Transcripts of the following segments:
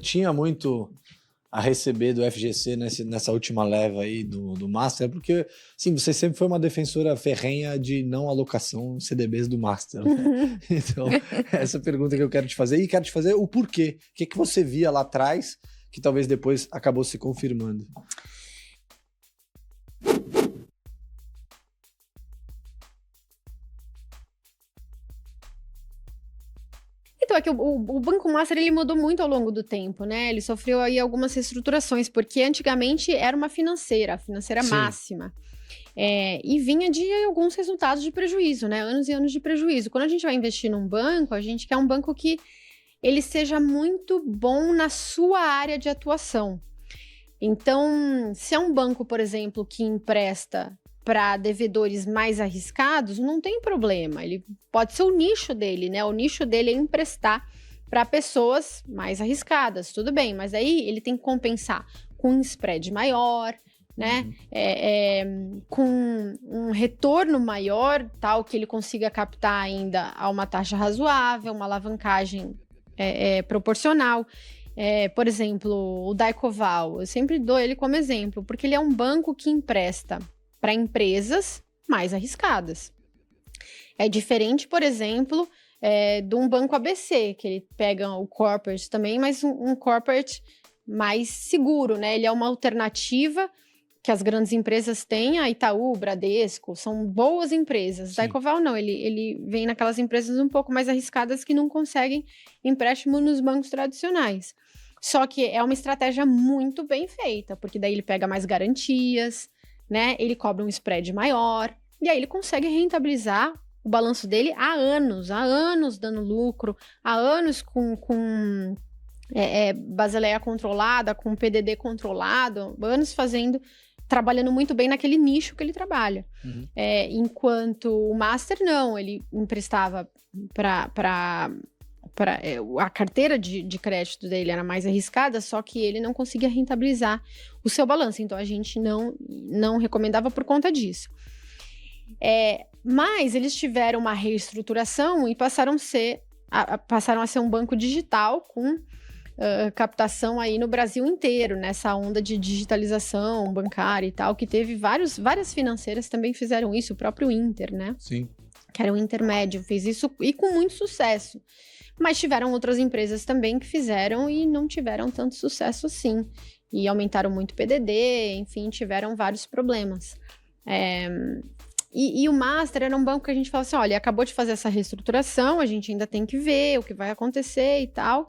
Tinha muito a receber do FGC nessa última leva aí do Master, porque, sim, você sempre foi uma defensora ferrenha de não alocação em CDBs do Master, né? Então, essa pergunta que eu quero te fazer, e quero te fazer o porquê. O que você via lá atrás que talvez depois acabou se confirmando? Então, é que o Banco Master, ele mudou muito ao longo do tempo, né? Ele sofreu aí algumas reestruturações, porque antigamente era uma financeira, a financeira Sim. máxima. E vinha de alguns resultados de prejuízo, né? Anos e anos de prejuízo. Quando a gente vai investir num banco, a gente quer um banco que ele seja muito bom na sua área de atuação. Então, se é um banco, por exemplo, que empresta para devedores mais arriscados, não tem problema. Ele pode ser o nicho dele, né? O nicho dele é emprestar para pessoas mais arriscadas, tudo bem, mas aí ele tem que compensar com um spread maior, né? Com um retorno maior, tal, que ele consiga captar ainda a uma taxa razoável, uma alavancagem proporcional. Por exemplo, o Daicoval, eu sempre dou ele como exemplo, porque ele é um banco que empresta para empresas mais arriscadas. É diferente, por exemplo, de um banco ABC, que ele pega o corporate também, mas um corporate mais seguro, né? Ele é uma alternativa que as grandes empresas têm, a Itaú, Bradesco, são boas empresas. Daicoval não, ele vem naquelas empresas um pouco mais arriscadas que não conseguem empréstimo nos bancos tradicionais. Só que é uma estratégia muito bem feita, porque daí ele pega mais garantias, né? Ele cobra um spread maior, e aí ele consegue rentabilizar o balanço dele há anos dando lucro, há anos com Basileia controlada, com PDD controlado, anos trabalhando muito bem naquele nicho que ele trabalha. Uhum. Enquanto o Master, não, ele emprestava a carteira de crédito dele era mais arriscada, só que ele não conseguia rentabilizar o seu balanço, então a gente não recomendava por conta disso. Mas eles tiveram uma reestruturação e passaram a ser um banco digital com captação aí no Brasil inteiro, nessa onda de digitalização bancária e tal, que teve várias financeiras também fizeram isso, o próprio Inter, né? Sim. Que era um intermédio, fez isso e com muito sucesso. Mas tiveram outras empresas também que fizeram e não tiveram tanto sucesso assim. E aumentaram muito o PDD, enfim, tiveram vários problemas. E o Master era um banco que a gente falava assim, olha, acabou de fazer essa reestruturação, a gente ainda tem que ver o que vai acontecer e tal.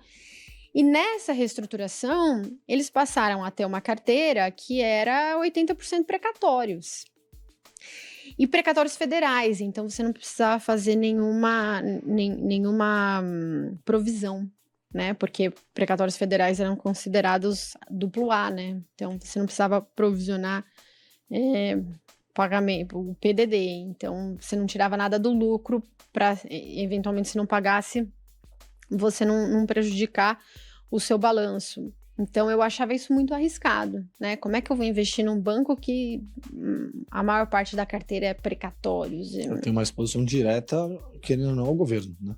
E nessa reestruturação, eles passaram a ter uma carteira que era 80% precatórios. E precatórios federais, então você não precisava fazer nenhuma provisão, né? Porque precatórios federais eram considerados duplo A, né? Então você não precisava provisionar pagamento, o PDD. Então você não tirava nada do lucro para, eventualmente, se não pagasse, você não prejudicar o seu balanço. Então, eu achava isso muito arriscado, né? Como é que eu vou investir num banco que a maior parte da carteira é precatórios? Tem uma exposição direta, querendo ou não, ao governo, né?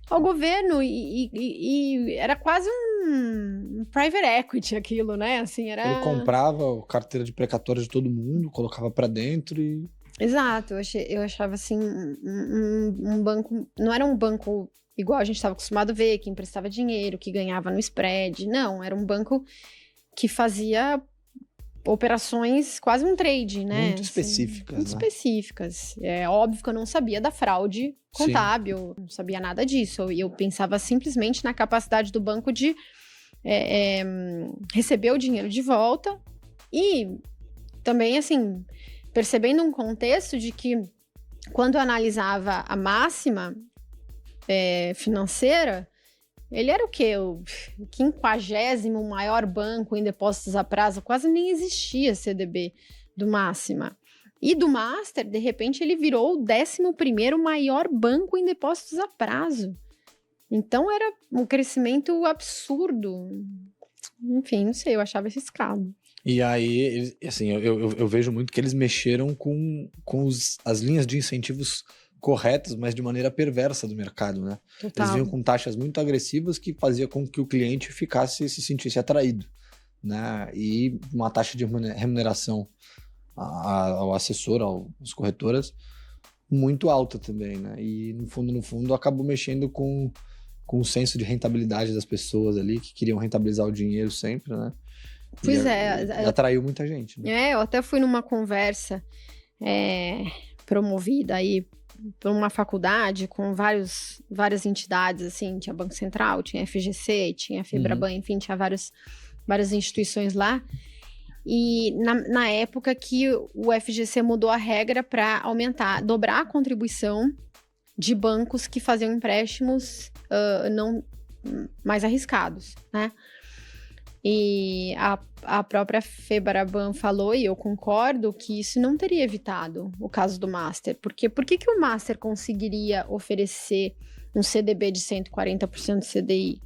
Ao governo, e era quase um private equity aquilo, né? Assim, era... Ele comprava a carteira de precatório de todo mundo, colocava para dentro e... Exato, eu achava assim, um banco... Não era um banco igual a gente estava acostumado a ver, que emprestava dinheiro, que ganhava no spread. Não, era um banco que fazia operações, quase um trade, né? Muito específicas, muito específicas. É óbvio que eu não sabia da fraude contábil, não sabia nada disso. Eu pensava simplesmente na capacidade do banco de receber o dinheiro de volta e também, assim, percebendo um contexto de que quando eu analisava a máxima financeira, ele era o quê? O 50º maior banco em depósitos a prazo, quase nem existia CDB do Máxima. E do Master, de repente, ele virou o 11º maior banco em depósitos a prazo. Então, era um crescimento absurdo. Enfim, não sei, eu achava arriscado. E aí, assim, eu vejo muito que eles mexeram com as linhas de incentivos corretas, mas de maneira perversa do mercado, né? Total. Eles vinham com taxas muito agressivas que fazia com que o cliente se sentisse atraído, né? E uma taxa de remuneração ao assessor, às corretoras, muito alta também, né? E no fundo, acabou mexendo com o senso de rentabilidade das pessoas ali, que queriam rentabilizar o dinheiro sempre, né? Pois E atraiu muita gente, né? Eu até fui numa conversa promovida aí por uma faculdade com várias entidades, assim, tinha Banco Central, tinha FGC, tinha Febraban, enfim, tinha várias instituições lá. E na época que o FGC mudou a regra para dobrar a contribuição de bancos que faziam empréstimos não mais arriscados, né? E a própria Febraban falou, e eu concordo, que isso não teria evitado o caso do Master. Porque por que o Master conseguiria oferecer um CDB de 140% do CDI?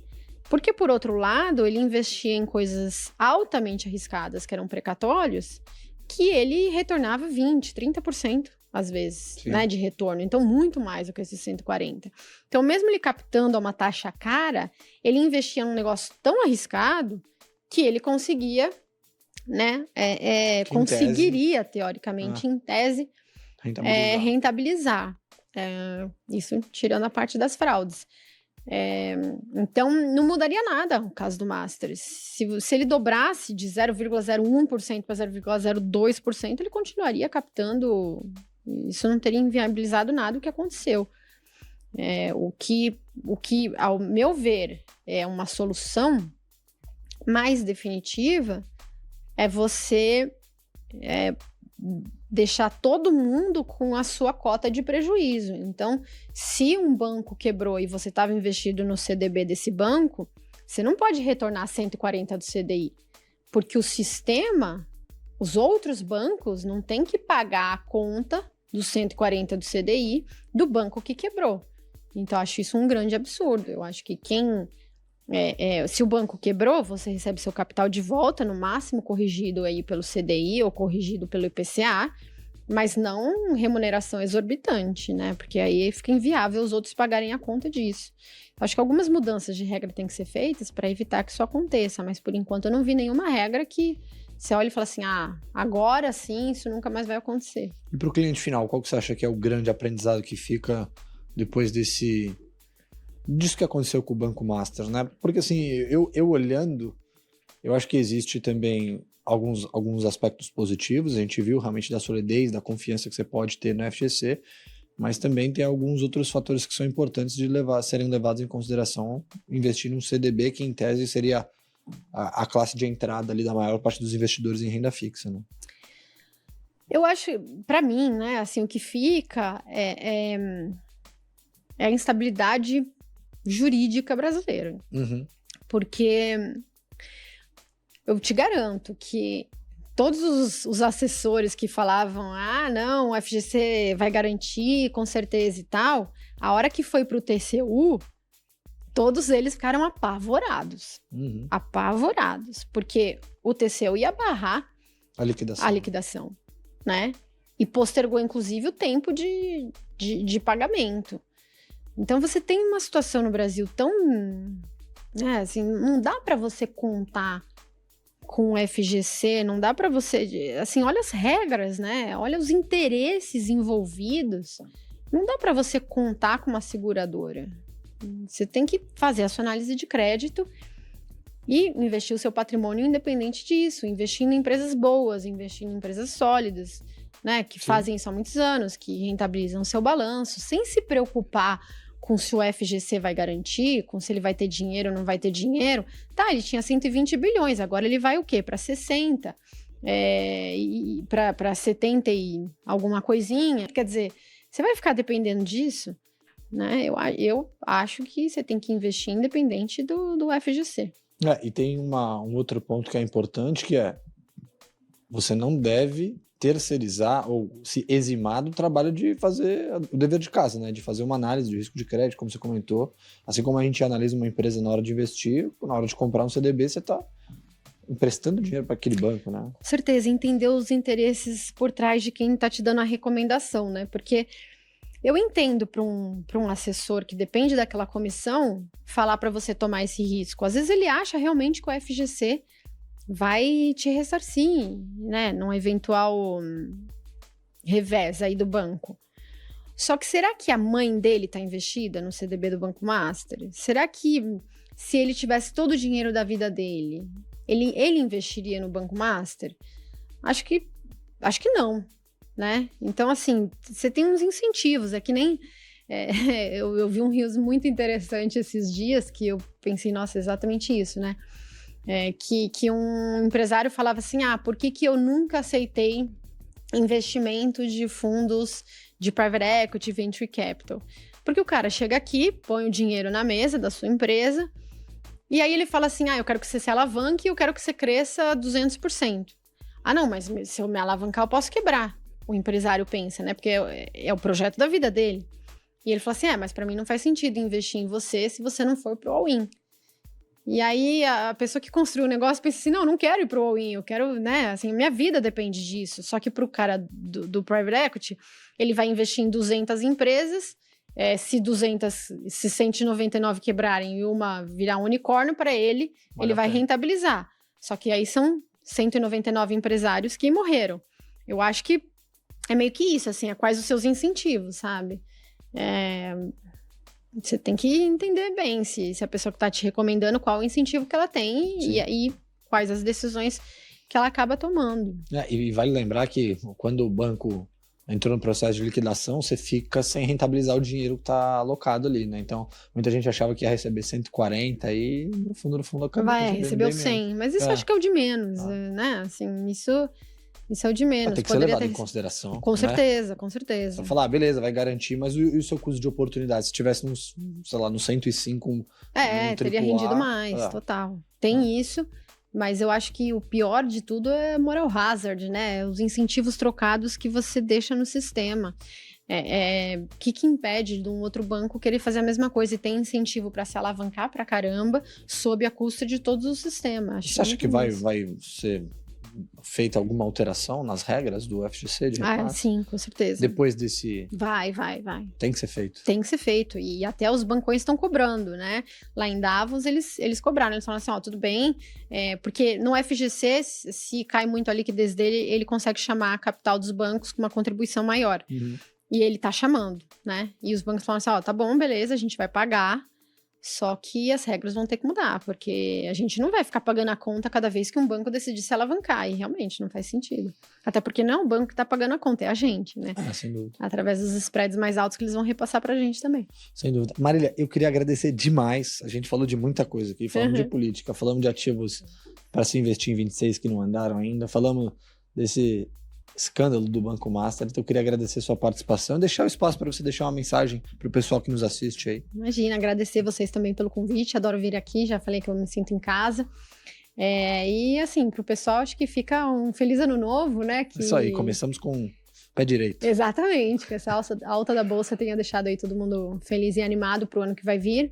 Porque, por outro lado, ele investia em coisas altamente arriscadas, que eram precatórios, que ele retornava 20%, 30%, às vezes, né, de retorno. Então, muito mais do que esses 140%. Então, mesmo ele captando a uma taxa cara, ele investia num negócio tão arriscado que ele conseguia, né, conseguiria, teoricamente, em tese, rentabilizar. Isso tirando a parte das fraudes. Então, não mudaria nada o caso do Master. Se ele dobrasse de 0,01% para 0,02%, ele continuaria captando. Isso não teria inviabilizado nada o que aconteceu. O que, ao meu ver, é uma solução mais definitiva é você deixar todo mundo com a sua cota de prejuízo. Então, se um banco quebrou e você estava investido no CDB desse banco, você não pode retornar 140 do CDI, porque o sistema, os outros bancos, não tem que pagar a conta dos 140 do CDI do banco que quebrou. Então, eu acho isso um grande absurdo. Eu acho que se o banco quebrou, você recebe seu capital de volta, no máximo corrigido aí pelo CDI ou corrigido pelo IPCA, mas não remuneração exorbitante, né? Porque aí fica inviável os outros pagarem a conta disso. Acho que algumas mudanças de regra têm que ser feitas para evitar que isso aconteça, mas por enquanto eu não vi nenhuma regra que você olha e fala assim, agora sim, isso nunca mais vai acontecer. E para o cliente final, qual que você acha que é o grande aprendizado que fica depois disso que aconteceu com o Banco Master, né? Porque assim, eu olhando, eu acho que existe também alguns aspectos positivos, a gente viu realmente da solidez, da confiança que você pode ter no FGC, mas também tem alguns outros fatores que são importantes de serem levados em consideração, investir num CDB que em tese seria a classe de entrada ali da maior parte dos investidores em renda fixa, né? Eu acho, para mim, né, assim, o que fica é a instabilidade jurídica brasileira. Porque eu te garanto que todos os assessores que falavam, não, o FGC vai garantir com certeza e tal, a hora que foi para o TCU, todos eles ficaram apavorados. Apavorados, porque o TCU ia barrar a liquidação, né? E postergou, inclusive, o tempo de pagamento. Então, você tem uma situação no Brasil tão... assim, não dá para você contar com o FGC, não dá para você... Assim, olha as regras, né? Olha os interesses envolvidos. Não dá para você contar com uma seguradora. Você tem que fazer a sua análise de crédito e investir o seu patrimônio independente disso. Investindo em empresas boas, investindo em empresas sólidas, né? Que fazem isso há muitos anos, que rentabilizam o seu balanço, sem se preocupar com se o FGC vai garantir, com se ele vai ter dinheiro ou não vai ter dinheiro. Tá, ele tinha 120 bilhões, agora ele vai o quê? Para 60, para 70 e alguma coisinha. Quer dizer, você vai ficar dependendo disso, né? Eu acho que você tem que investir independente do FGC. E tem um outro ponto que é importante, que é você não deve terceirizar ou se eximar do trabalho de fazer o dever de casa, né? De fazer uma análise de risco de crédito, como você comentou. Assim como a gente analisa uma empresa na hora de investir, na hora de comprar um CDB, você está emprestando dinheiro para aquele banco, né? Com certeza, entender os interesses por trás de quem está te dando a recomendação, né? Porque Eu entendo para um assessor que depende daquela comissão falar para você tomar esse risco. Às vezes ele acha realmente que o FGC vai te ressarcir, né, num eventual revés aí do banco. Só que será que a mãe dele está investida no CDB do Banco Master? Será que se ele tivesse todo o dinheiro da vida dele, ele investiria no Banco Master? Acho que não, né? Então, assim, você tem uns incentivos, é que nem... eu vi um Reels muito interessante esses dias, que eu pensei, nossa, exatamente isso, né? Que um empresário falava assim, por que eu nunca aceitei investimentos de fundos de private equity, venture capital? Porque o cara chega aqui, põe o dinheiro na mesa da sua empresa, e aí ele fala assim, eu quero que você se alavanque e eu quero que você cresça 200%. Não, mas se eu me alavancar eu posso quebrar. O empresário pensa, né? Porque é o projeto da vida dele. E ele fala assim, mas para mim não faz sentido investir em você se você não for pro all-in. E aí a pessoa que construiu o negócio pensa assim, não quero ir pro all-in, eu quero, né, assim, minha vida depende disso. Só que pro cara do private equity, ele vai investir em 200 empresas, se 199 quebrarem e uma virar um unicórnio para ele vai rentabilizar. Só que aí são 199 empresários que morreram. Eu acho que é meio que isso, assim, quais os seus incentivos, sabe? Você tem que entender bem se a pessoa que está te recomendando, qual o incentivo que ela tem e quais as decisões que ela acaba tomando. E vale lembrar que quando o banco entrou no processo de liquidação, você fica sem rentabilizar o dinheiro que está alocado ali, né? Então, muita gente achava que ia receber 140 e no fundo acabou recebeu 100, mas isso acho que é o de menos, né? Assim, isso é o de menos. Tem que ser levado em consideração. Com certeza, com certeza. Pra falar, beleza, vai garantir, mas e o seu custo de oportunidade? Se tivesse no 105... teria rendido mais, total. Tem isso, mas eu acho que o pior de tudo é moral hazard, né? Os incentivos trocados que você deixa no sistema. O que impede de um outro banco querer fazer a mesma coisa e tem incentivo para se alavancar pra caramba sob a custa de todos os sistemas? Você acha que vai ser feita alguma alteração nas regras do FGC de repasse? Sim, com certeza. Depois desse... Vai. Tem que ser feito. Tem que ser feito. E até os bancões estão cobrando, né? Lá em Davos, eles cobraram. Eles falaram assim, tudo bem, porque no FGC, se cai muito a liquidez dele, ele consegue chamar a capital dos bancos com uma contribuição maior. E ele tá chamando, né? E os bancos falam assim, tá bom, beleza, a gente vai pagar, só que as regras vão ter que mudar, porque a gente não vai ficar pagando a conta cada vez que um banco decidir se alavancar, e realmente não faz sentido. Até porque não é o banco que tá pagando a conta, é a gente, né? Sem dúvida. Através dos spreads mais altos que eles vão repassar pra gente também. Sem dúvida. Marília, eu queria agradecer demais, a gente falou de muita coisa aqui, falamos de política, falamos de ativos para se investir em 26 que não andaram ainda, falamos desse escândalo do Banco Master, então eu queria agradecer a sua participação e deixar o espaço para você deixar uma mensagem para o pessoal que nos assiste aí. Imagina, agradecer vocês também pelo convite, adoro vir aqui, já falei que eu me sinto em casa. E assim, para o pessoal, acho que fica um feliz ano novo, né? Isso aí, começamos com pé direito. Exatamente, que essa alta da Bolsa tenha deixado aí todo mundo feliz e animado para o ano que vai vir.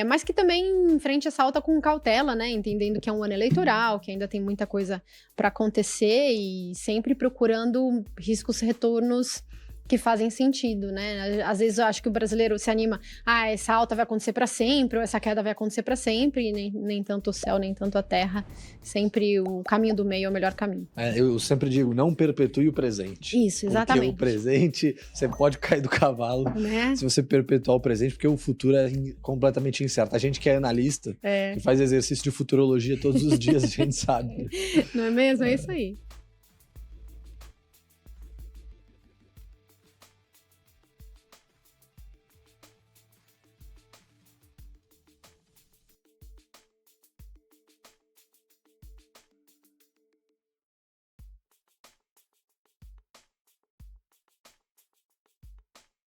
Mas que também enfrente essa alta com cautela, né? Entendendo que é um ano eleitoral, que ainda tem muita coisa para acontecer e sempre procurando riscos-retornos que fazem sentido, né? Às vezes eu acho que o brasileiro se anima, essa alta vai acontecer para sempre, ou essa queda vai acontecer para sempre, e nem tanto o céu, nem tanto a terra. Sempre o caminho do meio é o melhor caminho. Eu sempre digo, não perpetue o presente. Isso, exatamente. Porque o presente, você pode cair do cavalo, né? Se você perpetuar o presente, porque o futuro é completamente incerto. A gente que é analista, que faz exercício de futurologia todos os dias, a gente sabe. Não é mesmo? É isso aí.